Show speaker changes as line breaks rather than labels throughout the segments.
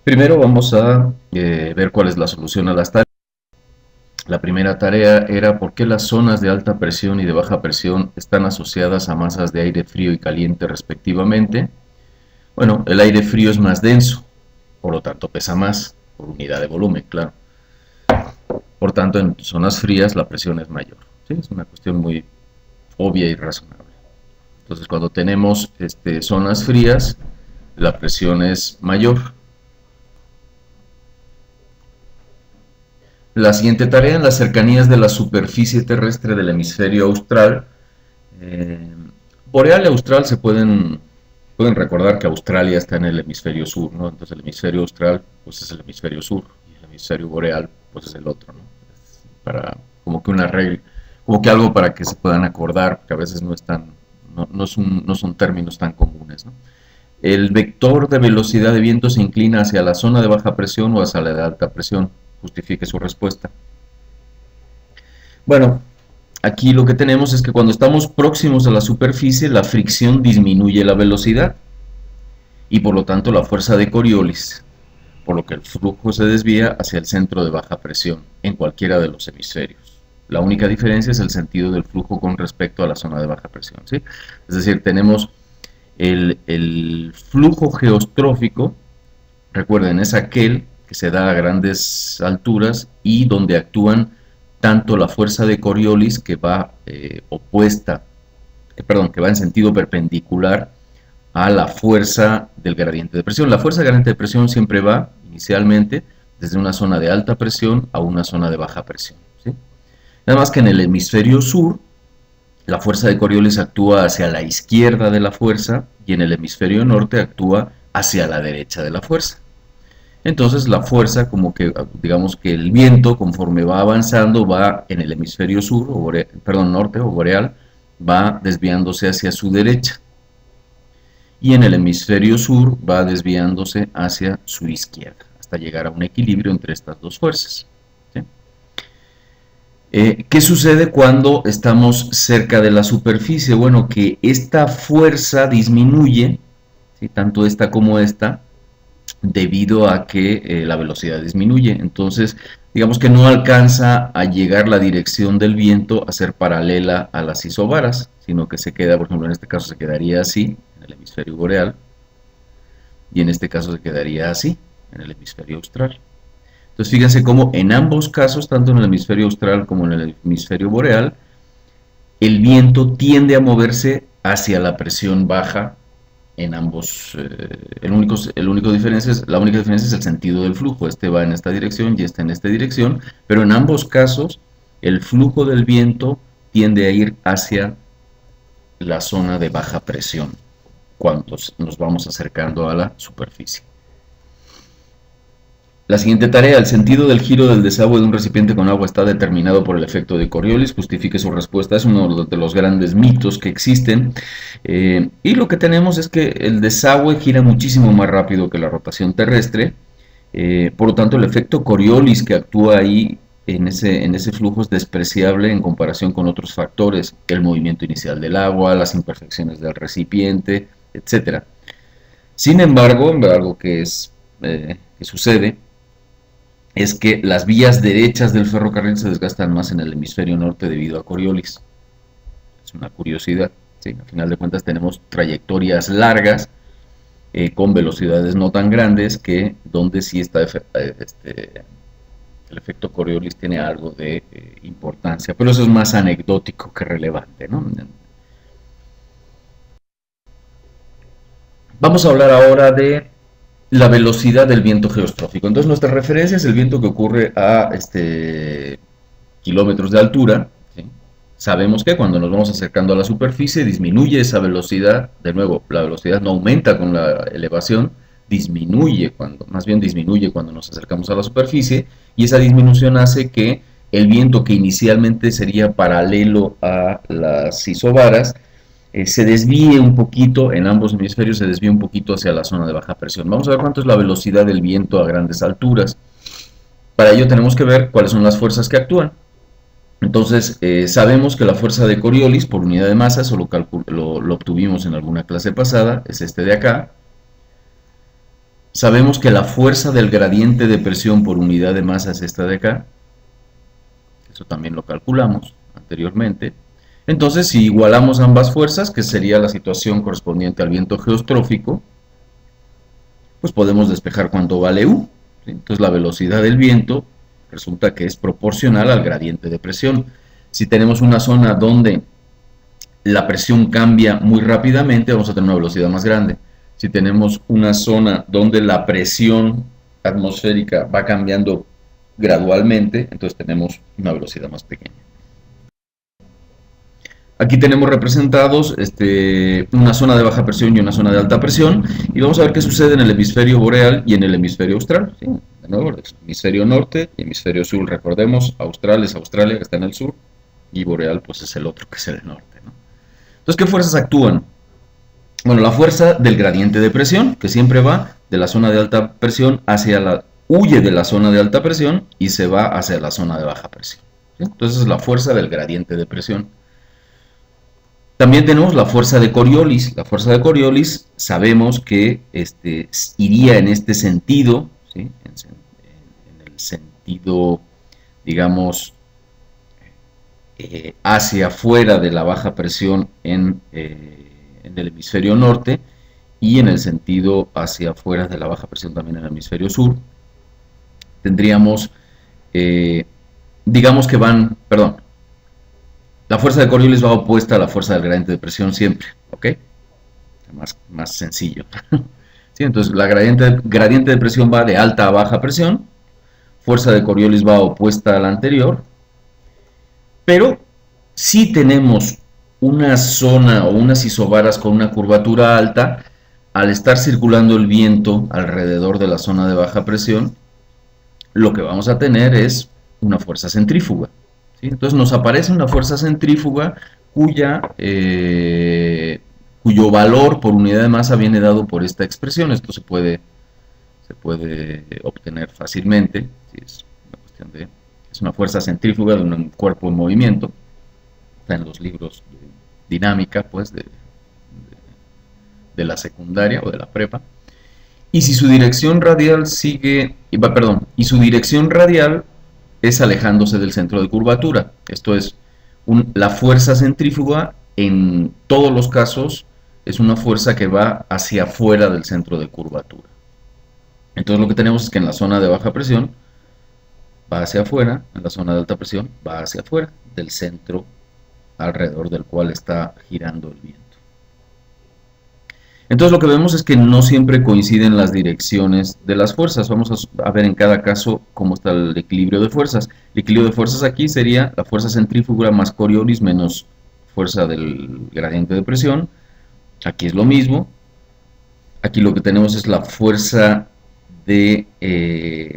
Primero vamos a ver cuál es la solución a las tareas. La primera tarea era por qué las zonas de alta presión y de baja presión están asociadas a masas de aire frío y caliente respectivamente. Bueno, el aire frío es más denso, por lo tanto pesa más por unidad de volumen, claro. Por tanto, en zonas frías la presión es mayor. ¿Sí? Es una cuestión muy obvia y razonable. Entonces, cuando tenemos zonas frías, la presión es mayor. La siguiente tarea, en las cercanías de la superficie terrestre del hemisferio austral, eh, boreal y austral pueden recordar que Australia está en el hemisferio sur, ¿no? Entonces el hemisferio austral pues es el hemisferio sur y el hemisferio boreal pues es el otro, ¿no? Es para como que una regla, como que algo para que se puedan acordar, porque a veces no son términos tan comunes, ¿no? El vector de velocidad de viento se inclina hacia la zona de baja presión o hacia la de alta presión. Justifique su respuesta. Bueno, aquí lo que tenemos es que cuando estamos próximos a la superficie, la fricción disminuye la velocidad y por lo tanto la fuerza de Coriolis, por lo que el flujo se desvía hacia el centro de baja presión en cualquiera de los hemisferios. La única diferencia es el sentido del flujo con respecto a la zona de baja presión, ¿sí? Es decir, tenemos el flujo geostrófico, recuerden, es aquel que se da a grandes alturas y donde actúan tanto la fuerza de Coriolis que va que va en sentido perpendicular a la fuerza del gradiente de presión. La fuerza del gradiente de presión siempre va inicialmente desde una zona de alta presión a una zona de baja presión, ¿sí? Nada más que en el hemisferio sur la fuerza de Coriolis actúa hacia la izquierda de la fuerza y en el hemisferio norte actúa hacia la derecha de la fuerza. Entonces la fuerza, como que digamos que el viento conforme va avanzando va en el hemisferio sur, norte o boreal, va desviándose hacia su derecha. Y en el hemisferio sur va desviándose hacia su izquierda, hasta llegar a un equilibrio entre estas dos fuerzas, ¿sí? ¿Qué sucede cuando estamos cerca de la superficie? Bueno, que esta fuerza disminuye, ¿sí? Tanto esta como esta, debido a que la velocidad disminuye. Entonces, digamos que no alcanza a llegar la dirección del viento a ser paralela a las isobaras, sino que se queda, por ejemplo, en este caso se quedaría así, en el hemisferio boreal, y en este caso se quedaría así, en el hemisferio austral. Entonces, fíjense cómo en ambos casos, tanto en el hemisferio austral como en el hemisferio boreal, el viento tiende a moverse hacia la presión baja en ambos. La única diferencia es el sentido del flujo. Este va en esta dirección y este en esta dirección, pero en ambos casos el flujo del viento tiende a ir hacia la zona de baja presión cuando nos vamos acercando a la superficie. La siguiente tarea, el sentido del giro del desagüe de un recipiente con agua está determinado por el efecto de Coriolis. Justifique su respuesta. Es uno de los grandes mitos que existen. Y lo que tenemos es que el desagüe gira muchísimo más rápido que la rotación terrestre. Por lo tanto, el efecto Coriolis que actúa ahí en ese flujo es despreciable en comparación con otros factores, el movimiento inicial del agua, las imperfecciones del recipiente, etc. Sin embargo, algo que sucede es que las vías derechas del ferrocarril se desgastan más en el hemisferio norte debido a Coriolis. Es una curiosidad, ¿sí? Al final de cuentas tenemos trayectorias largas con velocidades no tan grandes que donde sí está el efecto Coriolis tiene algo de importancia, pero eso es más anecdótico que relevante, ¿no? Vamos a hablar ahora de la velocidad del viento geostrófico. Entonces nuestra referencia es el viento que ocurre a kilómetros de altura, ¿sí? Sabemos que cuando nos vamos acercando a la superficie disminuye esa velocidad. De nuevo, la velocidad no aumenta con la elevación, disminuye cuando nos acercamos a la superficie, y esa disminución hace que el viento que inicialmente sería paralelo a las isobaras se desvíe un poquito, en ambos hemisferios se desvíe un poquito hacia la zona de baja presión. Vamos a ver cuánto es la velocidad del viento a grandes alturas. Para ello tenemos que ver cuáles son las fuerzas que actúan. Entonces, sabemos que la fuerza de Coriolis por unidad de masa, eso lo obtuvimos en alguna clase pasada, es este de acá. Sabemos que la fuerza del gradiente de presión por unidad de masa es esta de acá. Eso también lo calculamos anteriormente. Entonces, si igualamos ambas fuerzas, que sería la situación correspondiente al viento geostrófico, pues podemos despejar cuánto vale U. ¿Sí? Entonces, la velocidad del viento resulta que es proporcional al gradiente de presión. Si tenemos una zona donde la presión cambia muy rápidamente, vamos a tener una velocidad más grande. Si tenemos una zona donde la presión atmosférica va cambiando gradualmente, entonces tenemos una velocidad más pequeña. Aquí tenemos representados una zona de baja presión y una zona de alta presión, y vamos a ver qué sucede en el hemisferio boreal y en el hemisferio austral. ¿Sí? De nuevo, el hemisferio norte y hemisferio sur, recordemos, austral es Australia, que está en el sur, y boreal pues es el otro, que es el norte, ¿no? Entonces, ¿qué fuerzas actúan? Bueno, la fuerza del gradiente de presión, que siempre va de la zona de alta presión huye de la zona de alta presión y se va hacia la zona de baja presión. ¿Sí? Entonces, es la fuerza del gradiente de presión. También tenemos la fuerza de Coriolis. La fuerza de Coriolis sabemos que iría en este sentido, ¿sí? En el sentido, digamos, hacia afuera de la baja presión en el hemisferio norte, y en el sentido hacia afuera de la baja presión también en el hemisferio sur. Tendríamos, digamos que la fuerza de Coriolis va opuesta a la fuerza del gradiente de presión siempre, ¿ok? Más sencillo. ¿Sí? Entonces, la gradiente de presión va de alta a baja presión, fuerza de Coriolis va opuesta a la anterior, pero si tenemos una zona o unas isobaras con una curvatura alta, al estar circulando el viento alrededor de la zona de baja presión, lo que vamos a tener es una fuerza centrífuga. ¿Sí? Entonces nos aparece una fuerza centrífuga cuyo valor por unidad de masa viene dado por esta expresión. Esto se puede obtener fácilmente. ¿Sí? Es una fuerza centrífuga de un cuerpo en movimiento. Está en los libros de dinámica, pues, de la secundaria o de la prepa. Y si su dirección radial y su dirección radial es alejándose del centro de curvatura. Esto es, la fuerza centrífuga en todos los casos es una fuerza que va hacia afuera del centro de curvatura. Entonces lo que tenemos es que en la zona de baja presión va hacia afuera, en la zona de alta presión va hacia afuera del centro alrededor del cual está girando el viento. Entonces lo que vemos es que no siempre coinciden las direcciones de las fuerzas. Vamos a ver en cada caso cómo está el equilibrio de fuerzas. El equilibrio de fuerzas aquí sería la fuerza centrífuga más Coriolis menos fuerza del gradiente de presión. Aquí es lo mismo. Aquí lo que tenemos es la fuerza del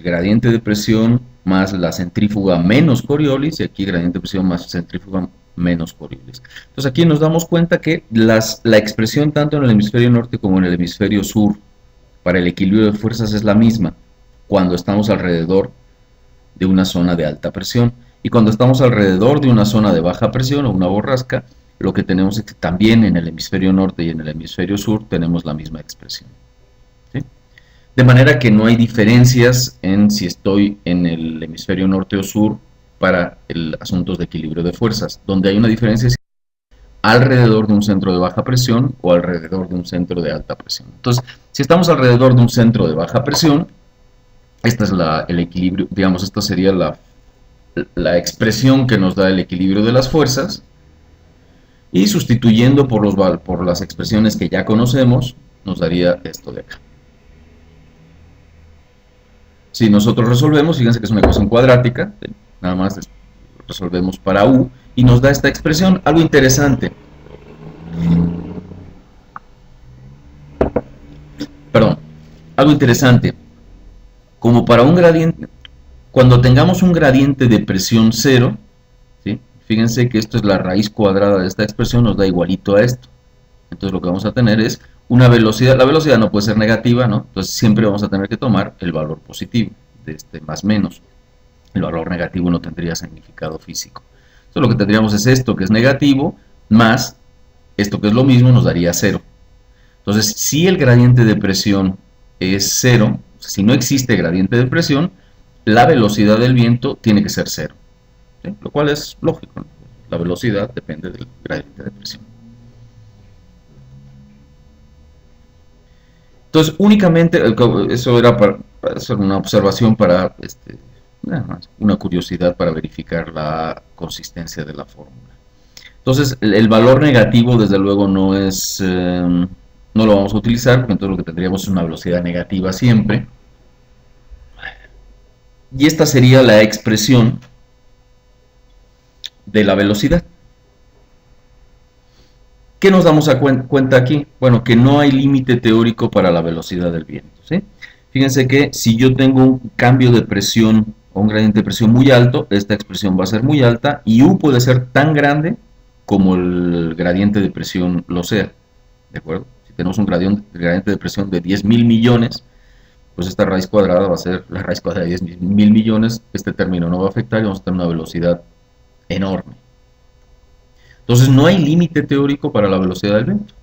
gradiente de presión más la centrífuga menos Coriolis, y aquí gradiente de presión más centrífuga menos Coriolis. Entonces aquí nos damos cuenta que la expresión tanto en el hemisferio norte como en el hemisferio sur para el equilibrio de fuerzas es la misma cuando estamos alrededor de una zona de alta presión, y cuando estamos alrededor de una zona de baja presión o una borrasca, lo que tenemos es que también en el hemisferio norte y en el hemisferio sur tenemos la misma expresión. ¿Sí? De manera que no hay diferencias en si estoy en el hemisferio norte o sur para asuntos de equilibrio de fuerzas. Donde hay una diferencia es alrededor de un centro de baja presión o alrededor de un centro de alta presión. Entonces, si estamos alrededor de un centro de baja presión, este es el equilibrio, digamos, esta sería la expresión que nos da el equilibrio de las fuerzas, y sustituyendo por las expresiones que ya conocemos, nos daría esto de acá. Si nosotros resolvemos, fíjense que es una ecuación cuadrática, nada más resolvemos para U y nos da esta expresión. Algo interesante, como para un gradiente, cuando tengamos un gradiente de presión cero, ¿sí? Fíjense que esto es la raíz cuadrada de esta expresión, nos da igualito a esto. Entonces lo que vamos a tener es una velocidad, la velocidad no puede ser negativa, ¿no? Entonces siempre vamos a tener que tomar el valor positivo de este más menos. El valor negativo no tendría significado físico. Entonces lo que tendríamos es esto que es negativo, más esto que es lo mismo, nos daría cero. Entonces, si el gradiente de presión es cero, si no existe gradiente de presión, la velocidad del viento tiene que ser cero, ¿sí? Lo cual es lógico, ¿no? La velocidad depende del gradiente de presión. Entonces, únicamente, eso era para hacer una observación para, una curiosidad para verificar la consistencia de la fórmula. Entonces, el valor negativo, desde luego, no lo vamos a utilizar, porque entonces lo que tendríamos es una velocidad negativa siempre. Y esta sería la expresión de la velocidad. ¿Qué nos damos cuenta aquí? Bueno, que no hay límite teórico para la velocidad del viento, ¿sí? Fíjense que si yo tengo un cambio de presión o un gradiente de presión muy alto, esta expresión va a ser muy alta y U puede ser tan grande como el gradiente de presión lo sea, ¿de acuerdo? Si tenemos un gradiente de presión de 10.000 millones, pues esta raíz cuadrada va a ser la raíz cuadrada de 10.000 millones, este término no va a afectar y vamos a tener una velocidad enorme. Entonces no hay límite teórico para la velocidad del viento.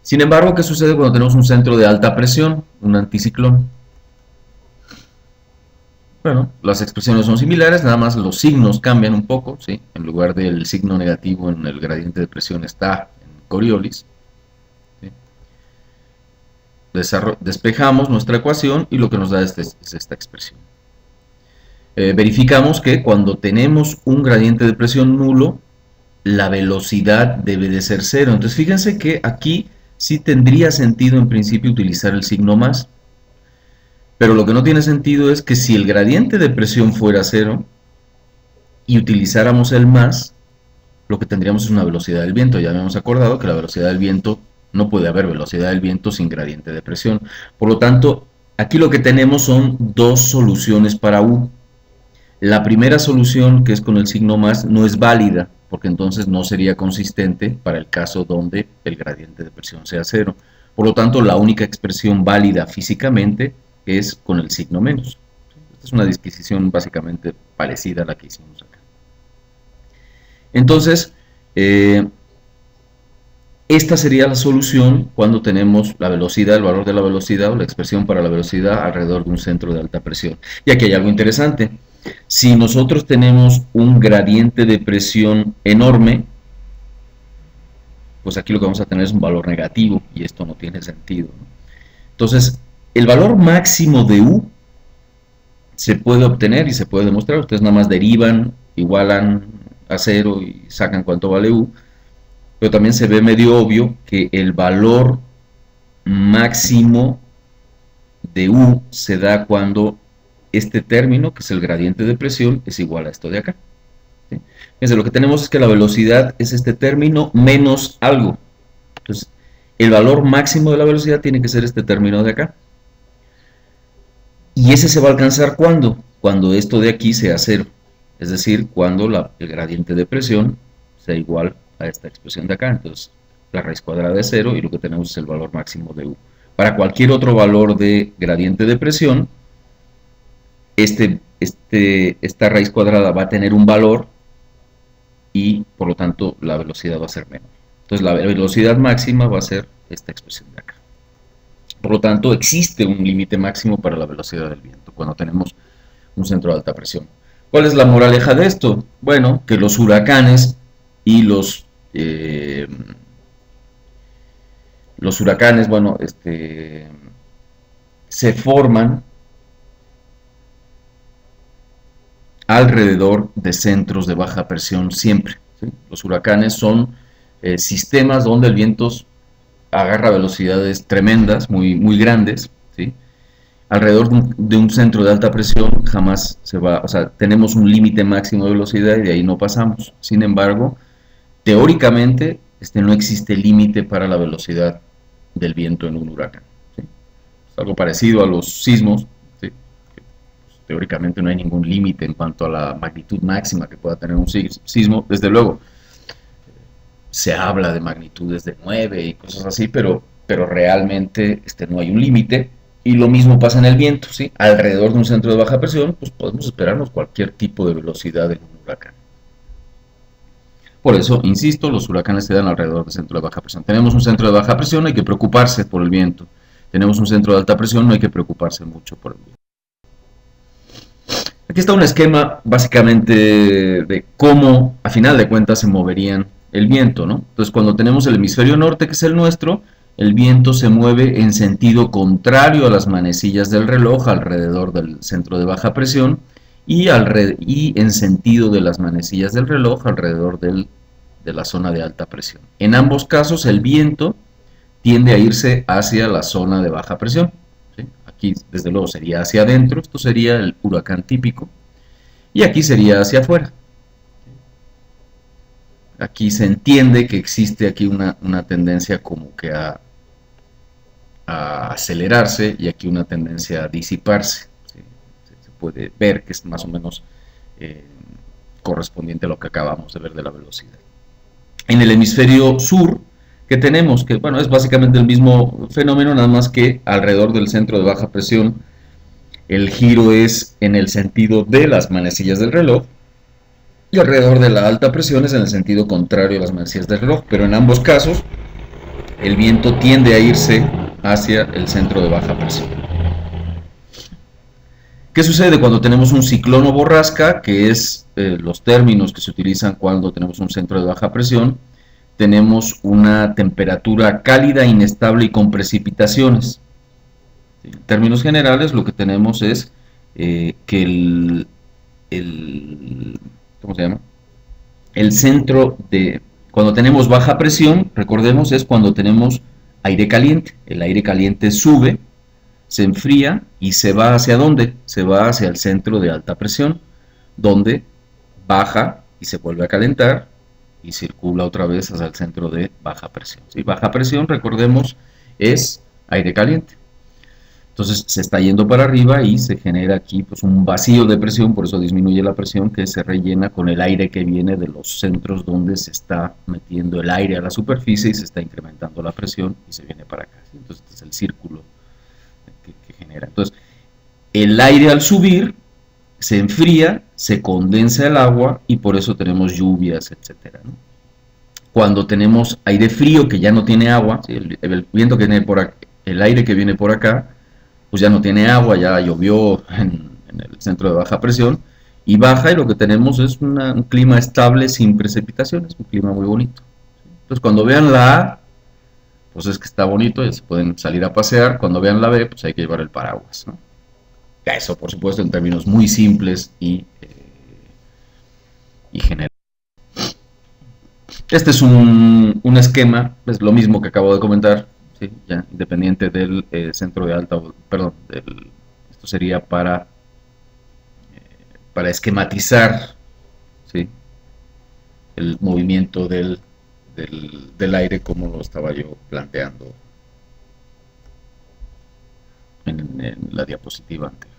Sin embargo, ¿qué sucede cuando tenemos un centro de alta presión, un anticiclón? Bueno, las expresiones son similares, nada más los signos cambian un poco, ¿sí? En lugar del signo negativo en el gradiente de presión está en Coriolis. ¿Sí? Despejamos nuestra ecuación y lo que nos da es esta expresión. Verificamos que cuando tenemos un gradiente de presión nulo, la velocidad debe de ser cero. Entonces fíjense que aquí sí tendría sentido en principio utilizar el signo más, pero lo que no tiene sentido es que si el gradiente de presión fuera cero y utilizáramos el más, lo que tendríamos es una velocidad del viento. Ya habíamos acordado que la velocidad del viento, no puede haber velocidad del viento sin gradiente de presión. Por lo tanto, aquí lo que tenemos son dos soluciones para U. La primera solución, que es con el signo más, no es válida, porque entonces no sería consistente para el caso donde el gradiente de presión sea cero. Por lo tanto, la única expresión válida físicamente es con el signo menos. Esta es una disquisición básicamente parecida a la que hicimos acá. Entonces, esta sería la solución cuando tenemos la velocidad, el valor de la velocidad o la expresión para la velocidad alrededor de un centro de alta presión. Y aquí hay algo interesante. Si nosotros tenemos un gradiente de presión enorme, pues aquí lo que vamos a tener es un valor negativo y esto no tiene sentido, ¿no? Entonces, el valor máximo de U se puede obtener y se puede demostrar. Ustedes nada más derivan, igualan a cero y sacan cuánto vale U. Pero también se ve medio obvio que el valor máximo de U se da cuando este término, que es el gradiente de presión, es igual a esto de acá. ¿Sí? Fíjense, lo que tenemos es que la velocidad es este término menos algo. Entonces, el valor máximo de la velocidad tiene que ser este término de acá. Y ese se va a alcanzar ¿cuándo? Cuando esto de aquí sea cero. Es decir, cuando el gradiente de presión sea igual a esta expresión de acá. Entonces, la raíz cuadrada de cero y lo que tenemos es el valor máximo de U. Para cualquier otro valor de gradiente de presión, esta raíz cuadrada va a tener un valor y por lo tanto la velocidad va a ser menor. Entonces la velocidad máxima va a ser esta expresión de acá. Por lo tanto existe un límite máximo para la velocidad del viento cuando tenemos un centro de alta presión. ¿Cuál es la moraleja de esto? Bueno, que los huracanes y los huracanes, bueno, se forman alrededor de centros de baja presión siempre, ¿sí? Los huracanes son sistemas donde el viento agarra velocidades tremendas, muy, muy grandes, ¿sí? Alrededor de un centro de alta presión jamás se va, o sea, tenemos un límite máximo de velocidad y de ahí no pasamos. Sin embargo, teóricamente no existe límite para la velocidad del viento en un huracán, ¿sí? Es algo parecido a los sismos, ¿sí? Teóricamente no hay ningún límite en cuanto a la magnitud máxima que pueda tener un sismo. Desde luego, se habla de magnitudes de 9 y cosas así, pero realmente no hay un límite. Y lo mismo pasa en el viento, ¿sí? Alrededor de un centro de baja presión, pues podemos esperarnos cualquier tipo de velocidad en un huracán. Por eso, insisto, los huracanes se dan alrededor del centro de baja presión. Tenemos un centro de baja presión, hay que preocuparse por el viento. tenemos un centro de alta presión, no hay que preocuparse mucho por el viento. Aquí está un esquema básicamente de cómo a final de cuentas se moverían el viento, ¿no? Entonces cuando tenemos el hemisferio norte, que es el nuestro, el viento se mueve en sentido contrario a las manecillas del reloj alrededor del centro de baja presión y en sentido de las manecillas del reloj alrededor de la zona de alta presión. En ambos casos el viento tiende a irse hacia la zona de baja presión. ¿Sí? Aquí desde luego sería hacia adentro, esto sería el huracán típico, y aquí sería hacia afuera. Aquí se entiende que existe aquí una tendencia como que a acelerarse y aquí una tendencia a disiparse. ¿Sí? Se puede ver que es más o menos correspondiente a lo que acabamos de ver de la velocidad. En el hemisferio sur, ¿qué tenemos? Que bueno, es básicamente el mismo fenómeno, nada más que alrededor del centro de baja presión el giro es en el sentido de las manecillas del reloj y alrededor de la alta presión es en el sentido contrario a las manecillas del reloj, pero en ambos casos el viento tiende a irse hacia el centro de baja presión. ¿Qué sucede cuando tenemos un ciclón o borrasca? Que es los términos que se utilizan cuando tenemos un centro de baja presión. Tenemos una temperatura cálida, inestable y con precipitaciones. En términos generales, lo que tenemos es que ¿cómo se llama? El centro de, cuando tenemos baja presión, recordemos, es cuando tenemos aire caliente. El aire caliente sube, se enfría y se va hacia ¿dónde? Se va hacia el centro de alta presión, donde baja y se vuelve a calentar y circula otra vez hacia el centro de baja presión. ¿Sí? Baja presión, recordemos, es aire caliente. Entonces se está yendo para arriba y se genera aquí pues un vacío de presión, por eso disminuye la presión, que se rellena con el aire que viene de los centros donde se está metiendo el aire a la superficie y se está incrementando la presión y se viene para acá. ¿Sí? Entonces este es el círculo que genera. Entonces el aire al subir se enfría, se condensa el agua y por eso tenemos lluvias, etcétera, ¿no? Cuando tenemos aire frío que ya no tiene agua, ¿sí? el viento que viene por acá, el aire que viene por acá, pues ya no tiene agua, ya llovió en el centro de baja presión y baja y lo que tenemos es un clima estable sin precipitaciones, un clima muy bonito. Entonces cuando vean la A, pues es que está bonito, ya se pueden salir a pasear, cuando vean la B, pues hay que llevar el paraguas, ¿no? Eso por supuesto en términos muy simples y generales. Este es un esquema, es lo mismo que acabo de comentar, ¿sí? Ya, independiente del centro de alta, perdón, esto sería para esquematizar, ¿sí? El movimiento del aire como lo estaba yo planteando en la diapositiva anterior.